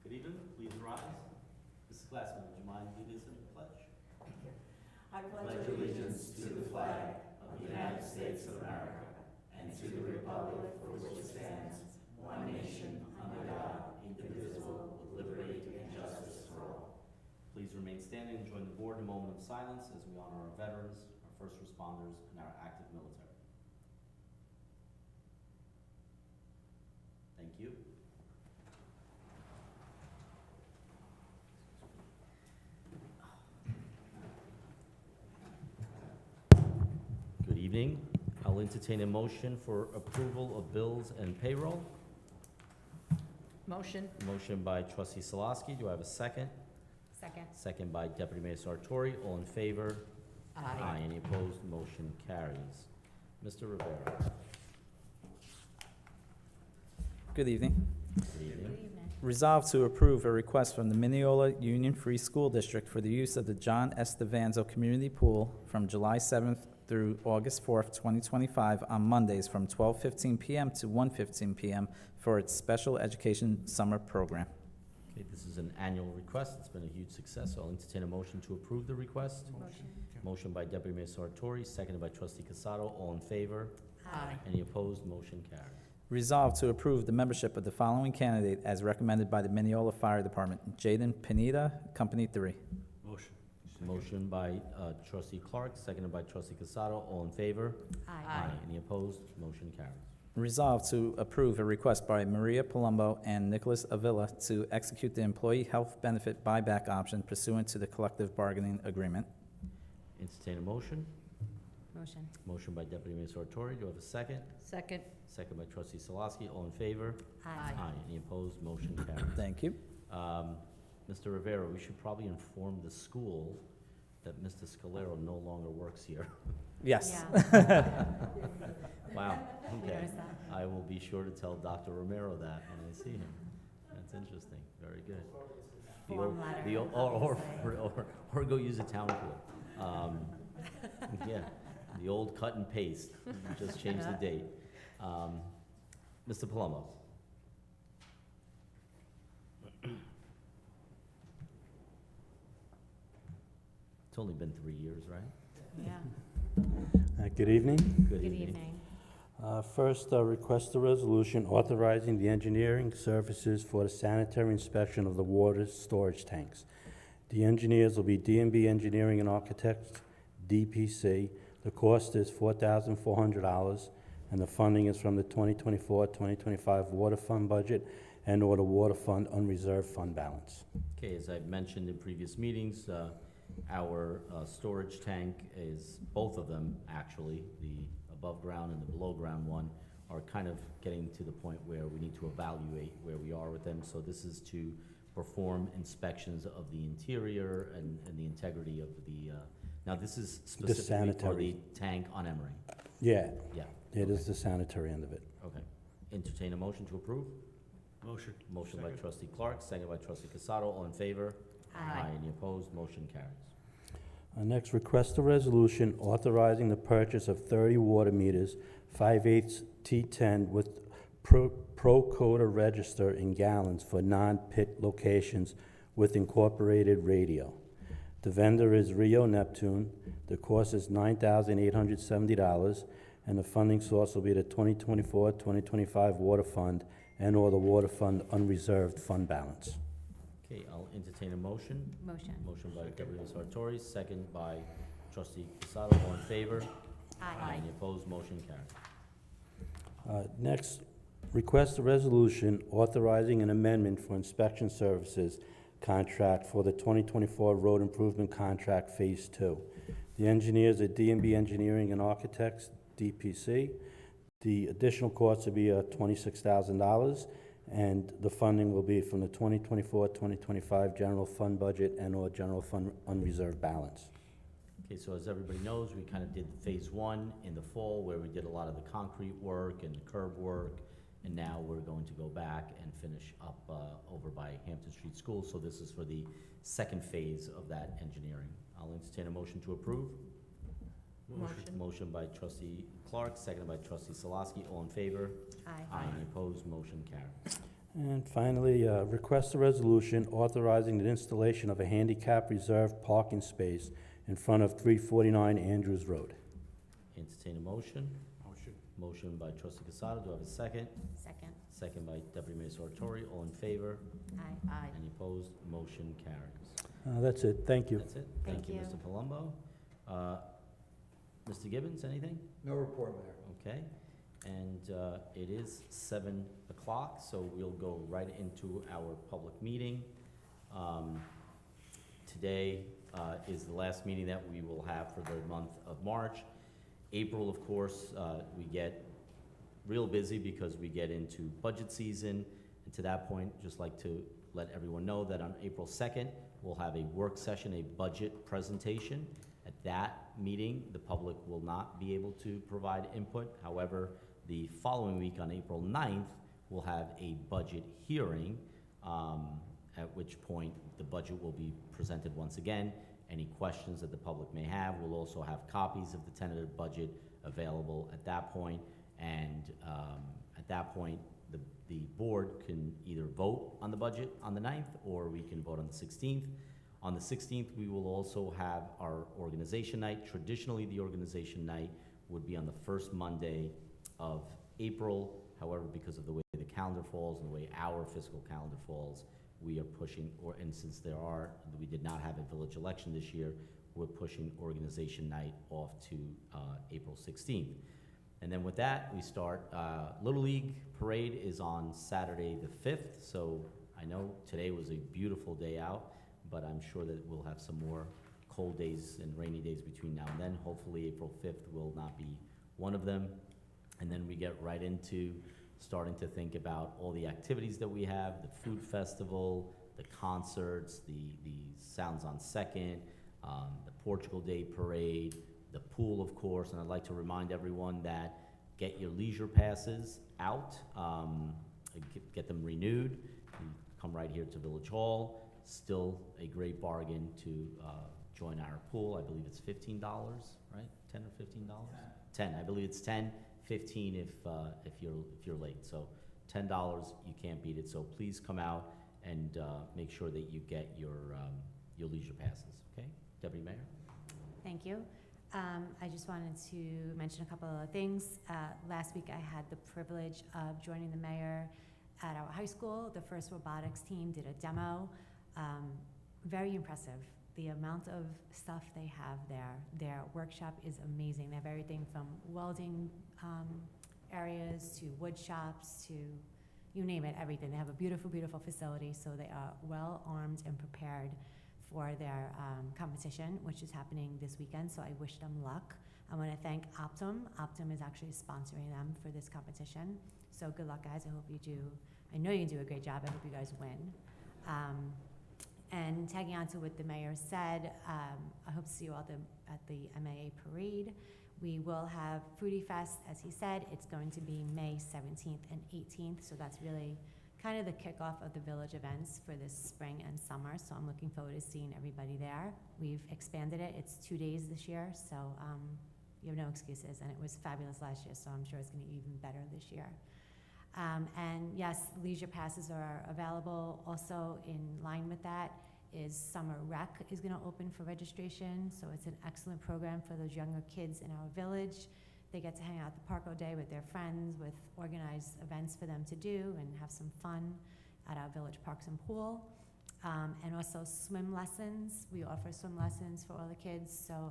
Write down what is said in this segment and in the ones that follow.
Good evening, please rise. Mrs. Glassman, would you mind leading us in the pledge? I pledge allegiance to the flag of the United States of America and to the republic for which it stands, one nation, under God, indivisible, with liberty and justice for all. Please remain standing and join the board in a moment of silence as we honor our veterans, our first responders, and our active military. Thank you. Good evening. I'll entertain a motion for approval of bills and payroll. Motion. Motion by trustee Salaski. Do I have a second? Second. Second by deputy mayor Sartori. All in favor? Aye. Any opposed? Motion carries. Mr. Rivera. Good evening. Good evening. Good evening. Resolved to approve a request from the Mineola Union Free School District for the use of the John S. DeVanzo Community Pool from July 7th through August 4th, 2025, on Mondays from 12:15 p.m. to 1:15 p.m. for its special education summer program. Okay, this is an annual request. It's been a huge success. So I'll entertain a motion to approve the request. Motion. Motion by deputy mayor Sartori, seconded by trustee Casado. All in favor? Aye. Any opposed? Motion carries. Resolved to approve the membership of the following candidate as recommended by the Mineola Fire Department: Jaden Pineda, Company 3. Motion. Motion by trustee Clark, seconded by trustee Casado. All in favor? Aye. Any opposed? Motion carries. Resolved to approve a request by Maria Palumbo and Nicholas Avila to execute the employee health benefit buyback option pursuant to the collective bargaining agreement. Entertain a motion. Motion. Motion by deputy mayor Sartori. Do I have a second? Second. Second by trustee Salaski. All in favor? Aye. Any opposed? Motion carries. Thank you. Mr. Rivera, we should probably inform the school that Mr. Scalero no longer works here. Yes. Wow, We okay. noticed that. I will be sure to tell Dr. Romero that when I see him. That's interesting, very good. The Form old- letter, the old- obviously. or go use a town pool. Yeah, the old cut and paste, just change the date. Mr. Palumbo. It's only been 3 years, right? Yeah. Good evening. Good Good evening. evening. First, request a resolution authorizing the engineering services for the sanitary inspection of the water storage tanks. The engineers will be D&B Engineering and Architects, DPC. The cost is $4,400, and the funding is from the 2024-2025 water fund budget and/or the water fund unreserved fund balance. Okay, as I've mentioned in previous meetings, our storage tank is, both of them actually, the above ground and the below ground one, are kind of getting to the point where we need to evaluate where we are with them. So this is to perform inspections of the interior and the integrity of the, now this is specifically for sanitary. the tank on Emery. Yeah, Yeah, it is the sanitary end of it. okay. Entertain a motion to approve? Motion. Motion by trustee Clark, second by trustee Casado. All in favor? Any opposed? Motion carries. Next, request a resolution authorizing the purchase of 30 water meters, 5/8 T10 with Procoder register in gallons for non-pit locations with incorporated radio. The vendor is Rio Neptune. The cost is $9,870, and the funding source will be the 2024-2025 water fund and/or the water fund unreserved fund balance. Okay, I'll entertain a motion. Motion. Motion by Deputy Sartori, second by trustee Casado. All in favor? Aye. Any opposed? Motion carries. Next, request a resolution authorizing an amendment for inspection services contract for the 2024 road improvement contract Phase 2. The engineers are D&B Engineering and Architects, DPC. The additional cost will be $26,000, and the funding will be from the 2024-2025 general fund budget and/or general fund unreserved balance. Okay, so as everybody knows, we kind of did phase one in the fall, where we did a lot of the concrete work and the curb work, and now we're going to go back and finish up over by Hampton Street School. So this is for the second phase of that engineering. I'll entertain a motion to approve. Motion. Motion by trustee Clark, seconded by trustee Solosky. All in favor? Aye. Any opposed? Motion carries. And finally, request a resolution authorizing the installation of a handicap reserved parking space in front of 349 Andrews Road. Entertain a motion. Motion. Motion by trustee Casado. Do I have a second? Second. Second by deputy mayor Sartori. All in favor? Aye. Aye. Any opposed? Motion carries. That's it. Thank you. That's it. Thank you. Mr. Palumbo. Mr. Gibbons, anything? No report, Mayor. Okay. And it is 7 o'clock, so we'll go right into our public meeting. Today is the last meeting that we will have for the month of March. April, of course, we get real busy because we get into budget season. And to that point, just like to let everyone know that on April 2nd, we'll have a work session, a budget presentation. At that meeting, the public will not be able to provide input. However, the following week on April 9th, we'll have a budget hearing, at which point the budget will be presented once again. Any questions that the public may have, we'll also have copies of the tentative budget available at that point. And at that point, the board can either vote on the budget on the 9th, or we can vote on the 16th. On the 16th, we will also have our organization night. Traditionally, the organization night would be on the first Monday of April. However, because of the way the calendar falls and the way our fiscal calendar falls, we are pushing, and since we did not have a village election this year, we're pushing organization night off to April 16th. And then with that, we start, Little League Parade is on Saturday the 5th, so I know today was a beautiful day out, but I'm sure that we'll have some more cold days and rainy days between now and then. Hopefully April 5th will not be one of them. And then we get right into starting to think about all the activities that we have, the food festival, the concerts, the Sounds on Second, the Portugal Day Parade, the pool, of course. And I'd like to remind everyone that get your leisure passes out, get them renewed. You come right here to Village Hall. Still a great bargain to join our pool. I believe it's $15, right? 10 or $15? 10. I believe it's 10, 15 if you're late. So $10, you can't beat it. So please come out and make sure that you get your leisure passes. Okay, Deputy Mayor. Thank you. I just wanted to mention a couple of things. Last week I had the privilege of joining the mayor at our high school. The first robotics team did a demo. Very impressive. The amount of stuff they have there. Their workshop is amazing. They have everything from welding areas to wood shops to you name it, everything. They have a beautiful, beautiful facility, so they are well armed and prepared for their competition, which is happening this weekend, so I wish them luck. I want to thank Optum. Optum is actually sponsoring them for this competition. So good luck, guys. I hope you do. I know you can do a great job. I hope you guys win. And tagging on to what the mayor said, I hope to see you all at the MAA parade. We will have Foodie Fest, as he said. It's going to be May 17th and 18th, so that's really kind of the kickoff of the village events for this spring and summer, so I'm looking forward to seeing everybody there. We've expanded it. It's 2 days this year, so you have no excuses, and it was fabulous last year, so I'm sure it's going to be even better this year. And yes, leisure passes are available. Also in line with that is Summer Rec is going to open for registration, so it's an excellent program for those younger kids in our village. They get to hang out at the park all day with their friends, with organized events for them to do and have some fun at our village parks and pool. And also swim lessons. We offer swim lessons for all the kids, so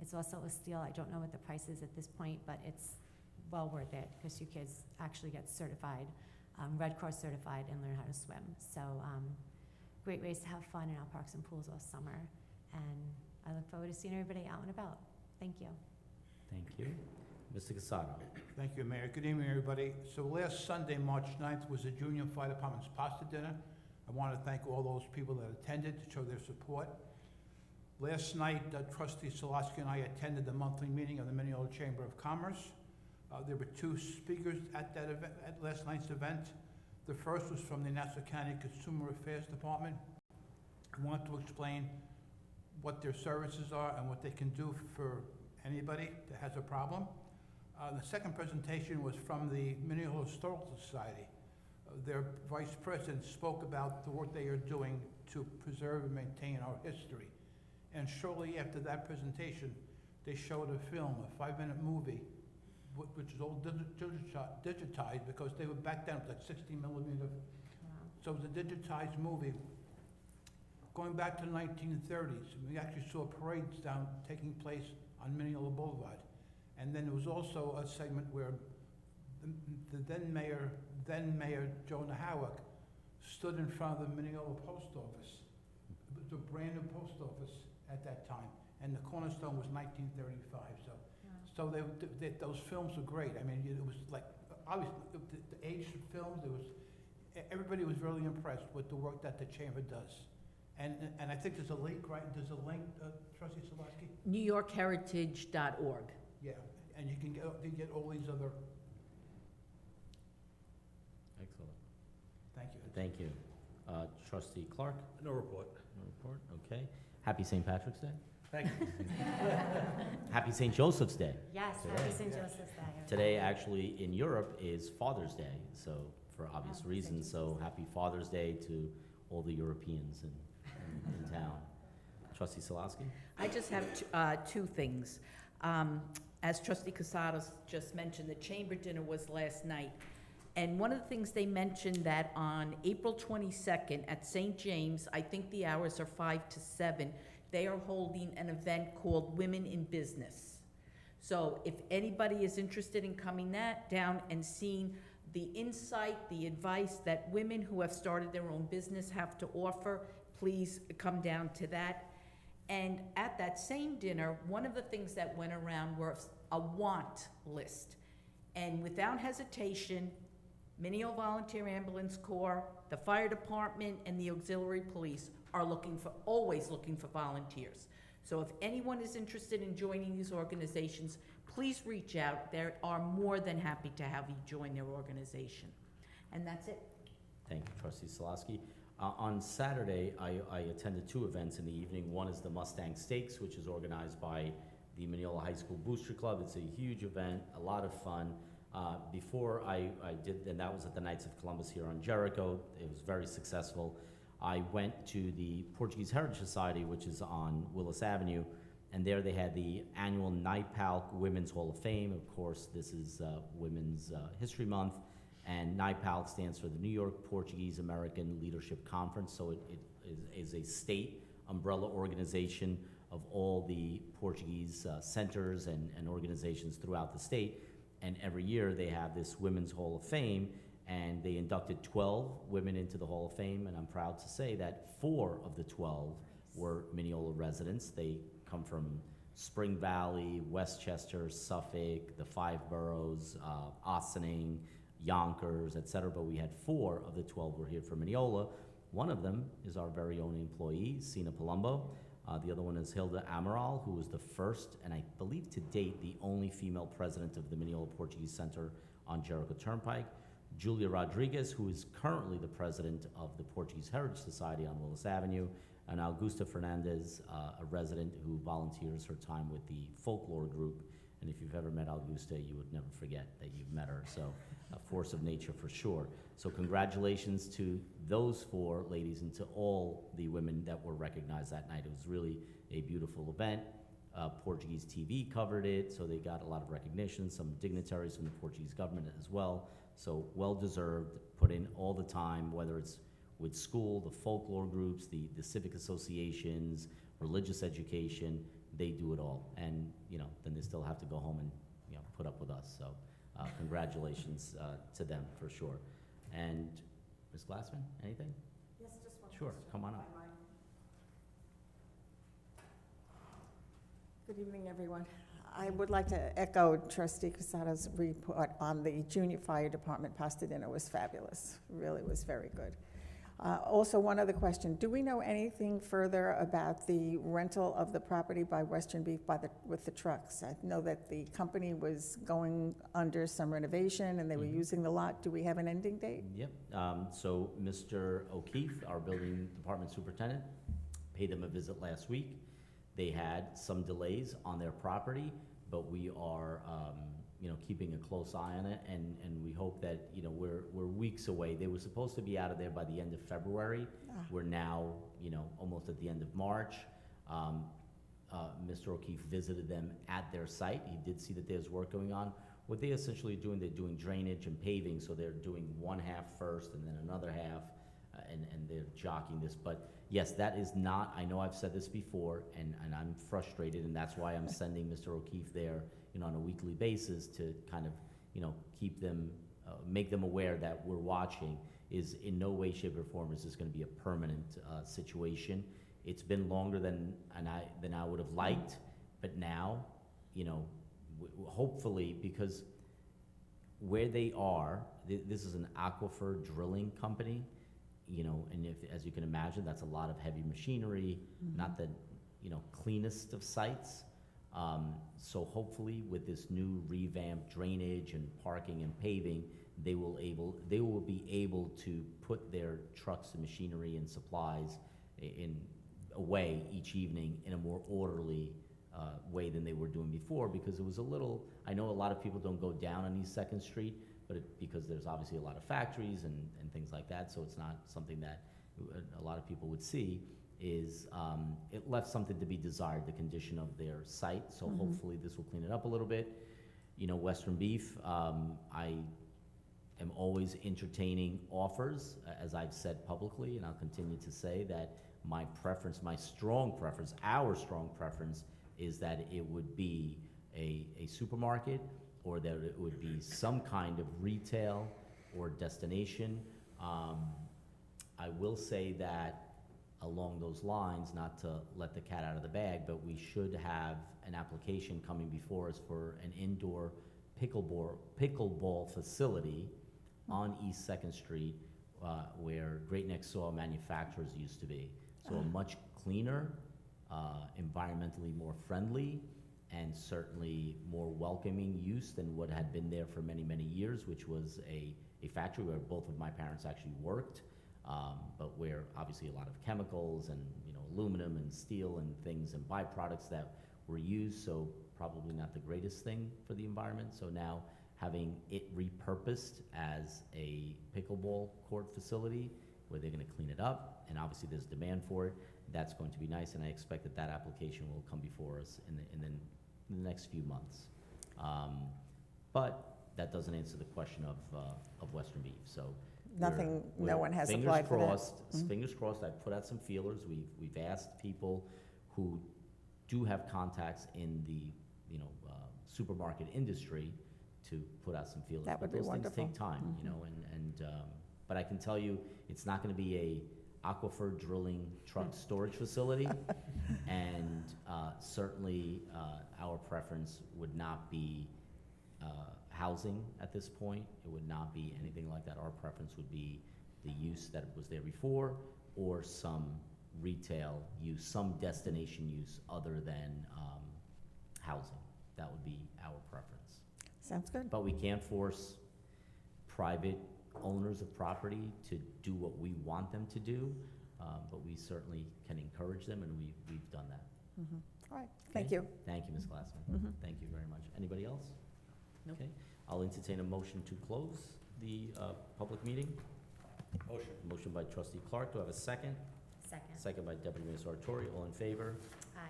it's also a steal. I don't know what the price is at this point, but it's well worth it because you kids actually get certified, Red Cross certified, and learn how to swim. So great ways to have fun in our parks and pools all summer. And I look forward to seeing everybody out and about. Thank you. Thank you. Mr. Casado. Thank you, Mayor. Good evening, everybody. So last Sunday, March 9th, was the Junior Fire Department's pasta dinner. I want to thank all those people that attended to show their support. Last night, Trustee Solosky and I attended the monthly meeting of the Mineola Chamber of Commerce. There were 2 speakers at that event, at last night's event. The first was from the Nassau County Consumer Affairs Department. I want to explain what their services are and what they can do for anybody that has a problem. The second presentation was from the Mineola Historical Society. Their vice president spoke about the work they are doing to preserve and maintain our history. And shortly after that presentation, they showed a film, a 5-minute movie, which is all digitized because they were back then with like 60 millimeter. So it was a digitized movie. Going back to the 1930s, we actually saw parades taking place on Mineola Boulevard. And then there was also a segment where the then Mayor Jonah Howick stood in front of the Mineola Post Office. It was a brand new post office at that time, and the cornerstone was 1935. So those films were great. I mean, it was like obviously the age of films. Everybody was really impressed with the work that the chamber does. And I think there's a link, right? There's a link, Trustee Salaski? NewYorkHeritage.org. Yeah, and you can get all these other. Excellent. Thank you. Thank you. Trustee Clark? No report. No report, okay. Happy St. Patrick's Day. Thank you. Happy St. Joseph's Day. Yes, Today. happy St. Joseph's Day. Today, actually, in Europe, is Father's Day, so, for obvious St. reasons, so Joseph's Day. happy Father's Day to all the Europeans in town. Trustee Salaski? I just have two things. As Trustee Casados just mentioned, the chamber dinner was last night. And one of the things they mentioned that on April 22nd at St. James, I think the hours are 5 to 7, they are holding an event called Women in Business. So if anybody is interested in coming down and seeing the insight, the advice that women who have started their own business have to offer, please come down to that. And at that same dinner, one of the things that went around was a want list. And without hesitation, Mineola Volunteer Ambulance Corps, the fire department, and the auxiliary police are always looking for volunteers. So if anyone is interested in joining these organizations, please reach out. They are more than happy to have you join their organization. And that's it. Thank you, Trustee Salaski. On Saturday, I attended two events in the evening. One is the Mustang Stakes, which is organized by the Mineola High School Booster Club. It's a huge event, a lot of fun. Before I did, and that was at the Knights of Columbus here on Jericho. It was very successful. I went to the Portuguese Heritage Society, which is on Willis Avenue, and there they had the annual NIPALC Women's Hall of Fame. Of course, this is Women's History Month, and NIPALC stands for the New York Portuguese American Leadership Conference, so it is a state umbrella organization of all the Portuguese centers and organizations throughout the state. And every year they have this Women's Hall of Fame, and they inducted 12 women into the Hall of Fame, and I'm proud to say that 4 of the 12 were Mineola residents. They come from Spring Valley, Westchester, Suffolk, the 5 boroughs, Ossining, Yonkers, etc. But we had 4 of the 12 were here from Mineola. One of them is our very own employee, Sina Palumbo. The other one is Hilda Amaral, who was the first, and I believe to date, the only female president of the Mineola Portuguese Center on Jericho Turnpike. Julia Rodriguez, who is currently the president of the Portuguese Heritage Society on Willis Avenue, and Augusta Fernandez, a resident who volunteers her time with the folklore group. And if you've ever met Augusta, you would never forget that you've met her, so a force of nature for sure. So congratulations to those 4 ladies and to all the women that were recognized that night. It was really a beautiful event. Portuguese TV covered it, so they got a lot of recognition, some dignitaries from the Portuguese government as well. So well-deserved, put in all the time, whether it's with school, the folklore groups, the civic associations, religious education, they do it all. And, then they still have to go home and, put up with us. So congratulations to them for sure. And Ms. Glassman, anything? Yes, just one. Sure, question, come on if up. I might. Good evening, everyone. I would like to echo Trustee Casado's report on the Junior Fire Department pasta dinner. Was fabulous. Really was very good. Also, one other question. Do we know anything further about the rental of the property by Western Beef with the trucks? I know that the company was going under some renovation and they were using the lot. Do we have an ending date? Yep. So Mr. O'Keefe, our building department superintendent, paid them a visit last week. They had some delays on their property. but we are, you know, keeping a close eye on it, and we hope that, you know, we're weeks away. They were supposed to be out of there by the end of February. We're now, you know, almost at the end of March. Mr. O'Keefe visited them at their site. He did see that there's work going on. What they essentially are doing, they're doing drainage and paving, so they're doing one half first and then another half, and they're jockeying this. But yes, that is not, I know I've said this before, and I'm frustrated, and that's why I'm sending Mr. O'Keefe there, you know, on a weekly basis to kind of, you know, keep them, make them aware that we're watching. Is in no way, shape, or form is this going to be a permanent situation. It's been longer than I would have liked, but now, you know, hopefully, because where they are, this is an aquifer drilling company, you know, and if, as you can imagine, that's a lot of heavy machinery, not the, you know, cleanest of sites. So hopefully, with this new revamped drainage and parking and paving, they will be able to put their trucks and machinery and supplies away each evening in a more orderly way than they were doing before, because it was a little, I know a lot of people don't go down on East 2nd Street, but because there's obviously a lot of factories and things like that, so it's not something that a lot of people would see, is it left something to be desired, the condition of their site, so hopefully this will clean it up a little bit. You know, Western Beef, I am always entertaining offers, as I've said publicly, and I'll continue to say that my preference, my strong preference, our strong preference, is that it would be a supermarket, or that it would be some kind of retail or destination. I will say that along those lines, not to let the cat out of the bag, but we should have an application coming before us for an indoor pickleball facility on East 2nd Street, where Great Neck Saw Manufacturers used to be. So a much cleaner, environmentally more friendly, and certainly more welcoming use than what had been there for many, many years, which was a factory where both of my parents actually worked, but where obviously a lot of chemicals and, you know, aluminum and steel and things and byproducts that were used, so probably not the greatest thing for the environment. So now having it repurposed as a pickleball court facility where they're going to clean it up, and obviously there's demand for it, that's going to be nice, and I expect that that application will come before us in the next few months. But that doesn't answer the question of Western Beef. So Nothing, we're no one has fingers applied for that. crossed, Fingers crossed. I've put out some feelers. We've asked people who do have contacts in the, you know, supermarket industry to put out some feelers. That would But be those wonderful. things take time, you know, but I can tell you, it's not going to be a aquifer drilling truck storage facility, and certainly our preference would not be housing at this point. It would not be anything like that. Our preference would be the use that was there before, or some retail use, some destination use other than housing. That would be our preference. Sounds good. But we can't force private owners of property to do what we want them to do, but we certainly can encourage them, and we've done that. All right, thank Okay? you. Thank you, Ms. Glassman. Thank you very much. Anybody else? Nope. Okay, I'll entertain a motion to close the public meeting. Motion. Motion by trustee Clark. Do I have a second? Second. Second by deputy mayor Sartori. All in favor?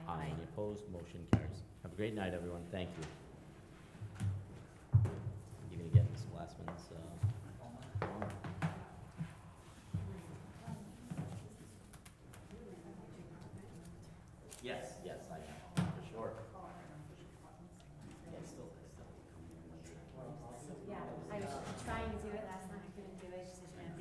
Aye. Any opposed? Motion carries. Have a great night, everyone. Thank you.